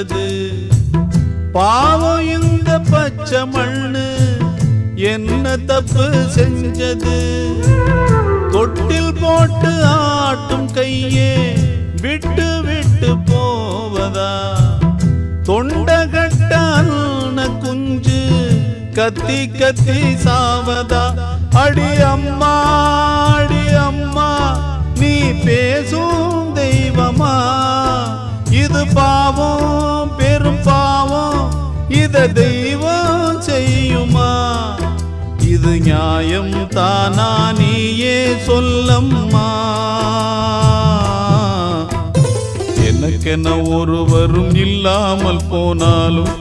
செஞ்சது பாவம் இந்த பச்சை மண்ணு என்ன தப்பு செஞ்சது தொட்டில் போட்டு ஆட்டும் கையே விட்டு விட்டு போவதா தொண்டகட்டான குஞ்சு கத்தி கத்தி சாவதா அடி அம்மா நீ பேசும் தெய்வமா இது பாவம் பெரும் பாவம் இத தெய்வம் செய்யுமா இது நியாயம் தானா நீயே சொல்லம்மா எனக்கென ஒருவரும் இல்லாமல் போனாலும்